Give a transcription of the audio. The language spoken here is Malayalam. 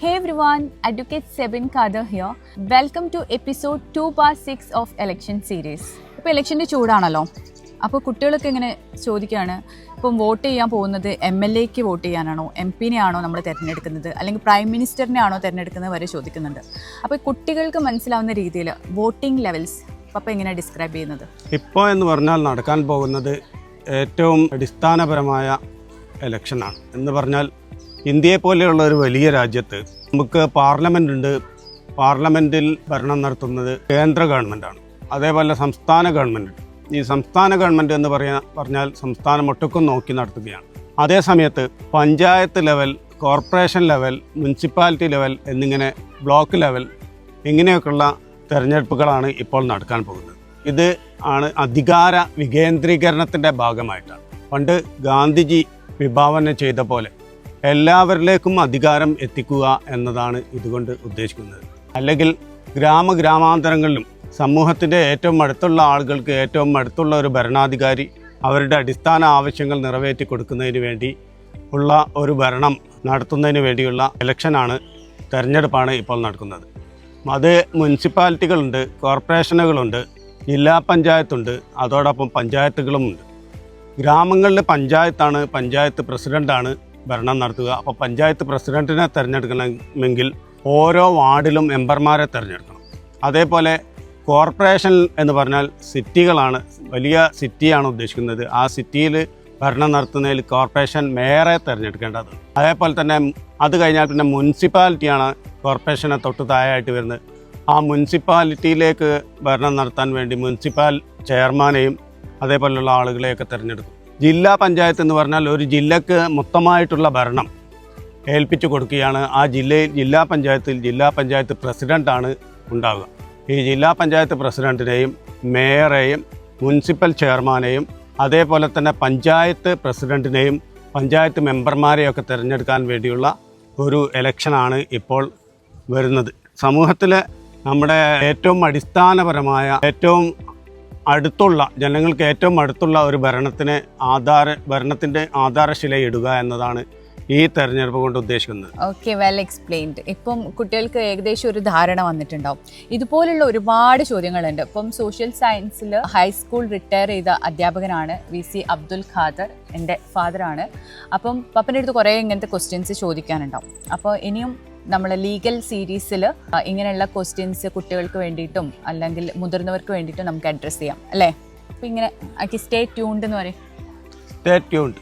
Hey everyone, Advocate Sebin Kader here. Welcome to episode 2/6 of election series. ഇപ്പോൾ ഇലക്ഷൻ്റെ ചൂടാണല്ലോ, അപ്പോൾ കുട്ടികളൊക്കെ ഇങ്ങനെ ചോദിക്കുകയാണ്, ഇപ്പം വോട്ട് ചെയ്യാൻ പോകുന്നത് MLAക്ക് വോട്ട് ചെയ്യാനാണോ, MP ആണോ നമ്മൾ തിരഞ്ഞെടുക്കുന്നത്, അല്ലെങ്കിൽ പ്രൈം മിനിസ്റ്ററിനെ ആണോ തിരഞ്ഞെടുക്കുന്നത് വരെ ചോദിക്കുന്നുണ്ട്. അപ്പോൾ കുട്ടികൾക്ക് മനസ്സിലാവുന്ന രീതിയിൽ വോട്ടിംഗ് ലെവൽസ് അപ്പോൾ എങ്ങനെയാണ് ഡിസ്ക്രൈബ് ചെയ്യുന്നത്? ഇപ്പോൾ എന്ന് പറഞ്ഞാൽ നടക്കാൻ പോകുന്നത് ഏറ്റവും അടിസ്ഥാനപരമായ ഇലക്ഷനാണ്. എന്ന് പറഞ്ഞാൽ ഇന്ത്യയെ പോലെയുള്ള ഒരു വലിയ രാജ്യത്ത് നമുക്ക് പാർലമെൻ്റ് ഉണ്ട്. പാർലമെൻറ്റിൽ ഭരണം നടത്തുന്നത് കേന്ദ്ര ഗവൺമെൻറ്റാണ്. അതേപോലെ സംസ്ഥാന ഗവൺമെൻറ്. ഈ സംസ്ഥാന ഗവൺമെൻറ് എന്ന് പറഞ്ഞാൽ സംസ്ഥാനം ഒട്ടുക്കും നോക്കി നടത്തുകയാണ്. അതേ സമയത്ത് panchayat level, corporation level, municipality level എന്നിങ്ങനെ ബ്ലോക്ക് ലെവൽ ഇങ്ങനെയൊക്കെയുള്ള തെരഞ്ഞെടുപ്പുകളാണ് ഇപ്പോൾ നടക്കാൻ പോകുന്നത്. ഇത് ആണ് അധികാര വികേന്ദ്രീകരണത്തിൻ്റെ ഭാഗമായിട്ടാണ്. പണ്ട് ഗാന്ധിജി വിഭാവന ചെയ്ത പോലെ എല്ലാവരിലേക്കും അധികാരം എത്തിക്കുക എന്നതാണ് ഇതുകൊണ്ട് ഉദ്ദേശിക്കുന്നത്. അല്ലെങ്കിൽ ഗ്രാമാന്തരങ്ങളിലും സമൂഹത്തിൻ്റെ ഏറ്റവും അടുത്തുള്ള ആളുകൾക്ക് ഏറ്റവും അടുത്തുള്ള ഒരു ഭരണാധികാരി അവരുടെ അടിസ്ഥാന ആവശ്യങ്ങൾ നിറവേറ്റി കൊടുക്കുന്നതിന് വേണ്ടി ഉള്ള ഒരു ഭരണം നടത്തുന്നതിന് വേണ്ടിയുള്ള ഇലക്ഷനാണ്, തെരഞ്ഞെടുപ്പാണ് ഇപ്പോൾ നടക്കുന്നത്. അത് മുനിസിപ്പാലിറ്റികളുണ്ട്, കോർപ്പറേഷനുകളുണ്ട്, ജില്ലാ പഞ്ചായത്തുണ്ട്, അതോടൊപ്പം പഞ്ചായത്തുകളുമുണ്ട്. ഗ്രാമങ്ങളിൽ പഞ്ചായത്ത് പ്രസിഡൻ്റാണ് ഭരണം നടത്തുക. അപ്പോൾ പഞ്ചായത്ത് പ്രസിഡൻറ്റിനെ തിരഞ്ഞെടുക്കണമെങ്കിൽ ഓരോ വാർഡിലും മെമ്പർമാരെ തിരഞ്ഞെടുക്കണം. അതേപോലെ കോർപ്പറേഷൻ എന്ന് പറഞ്ഞാൽ സിറ്റികളാണ്, വലിയ സിറ്റിയാണ് ഉദ്ദേശിക്കുന്നത്. ആ സിറ്റിയിൽ ഭരണം നടത്തുന്നതിൽ കോർപ്പറേഷൻ മേയറെ തിരഞ്ഞെടുക്കേണ്ടത്. അതേപോലെ തന്നെ അത് കഴിഞ്ഞാൽ പിന്നെ മുനിസിപ്പാലിറ്റിയാണ് കോർപ്പറേഷനെ തൊട്ട് താഴെയായിട്ട് വരുന്നത്. ആ മുനിസിപ്പാലിറ്റിയിലേക്ക് ഭരണം നടത്താൻ വേണ്ടി മുനിസിപ്പൽ ചെയർമാനെയും അതേപോലെയുള്ള ആളുകളെയൊക്കെ തിരഞ്ഞെടുക്കും. ജില്ലാ പഞ്ചായത്ത് എന്ന് പറഞ്ഞാൽ ഒരു ജില്ലക്ക് മൊത്തമായിട്ടുള്ള ഭരണം ഏൽപ്പിച്ചു കൊടുക്കുകയാണ്. ആ ജില്ലാ പഞ്ചായത്ത് പ്രസിഡൻ്റാണ് ഉണ്ടാവുക. ഈ ജില്ലാ പഞ്ചായത്ത് പ്രസിഡൻറ്റിനെയും മേയറെയും മുനിസിപ്പൽ ചെയർമാനെയും അതേപോലെ തന്നെ പഞ്ചായത്ത് പ്രസിഡൻറ്റിനെയും പഞ്ചായത്ത് മെമ്പർമാരെയൊക്കെ തിരഞ്ഞെടുക്കാൻ വേണ്ടിയുള്ള ഒരു ഇലക്ഷനാണ് ഇപ്പോൾ വരുന്നത്. സമൂഹത്തിലെ നമ്മുടെ ഏറ്റവും അടിസ്ഥാനപരമായ, ഏറ്റവും അടുത്തുള്ള, ജനങ്ങൾക്ക് ഏറ്റവും അടുത്തുള്ള ഒരു ഭരണത്തിൻ്റെ ആധാരശിലയിടുക എന്നതാണ് ഈ തെരഞ്ഞെടുപ്പ് കൊണ്ട് ഉദ്ദേശിക്കുന്നത്. Okay, well explained. ഇപ്പം കുട്ടികൾക്ക് ഏകദേശം ഒരു ധാരണ വന്നിട്ടുണ്ടാവും. ഇതുപോലുള്ള ഒരുപാട് ചോദ്യങ്ങളുണ്ട്. ഇപ്പം സോഷ്യൽ സയൻസിൽ ഹൈസ്കൂൾ റിട്ടയർ ചെയ്ത അധ്യാപകനാണ് VC അബ്ദുൽ ഖാദർ, എൻ്റെ ഫാദറാണ്. അപ്പം പപ്പൻ്റെ അടുത്ത് കുറേ ഇങ്ങനത്തെ ക്വസ്റ്റ്യൻസ് ചോദിക്കാനുണ്ടാവും. അപ്പോൾ ഇനിയും നമ്മൾ ലീഗൽ സീരീസിൽ ഇങ്ങനെയുള്ള ക്വസ്റ്റ്യൻസ് കുട്ടികൾക്ക് വേണ്ടിയിട്ടും അല്ലെങ്കിൽ മുതിർന്നവർക്ക് വേണ്ടിയിട്ടും നമുക്ക് അഡ്രസ്സ് ചെയ്യാം അല്ലേ? അപ്പോൾ ഇങ്ങനെ സ്റ്റേ ട്യൂൺഡ് എന്ന് പറയും. Stay tuned.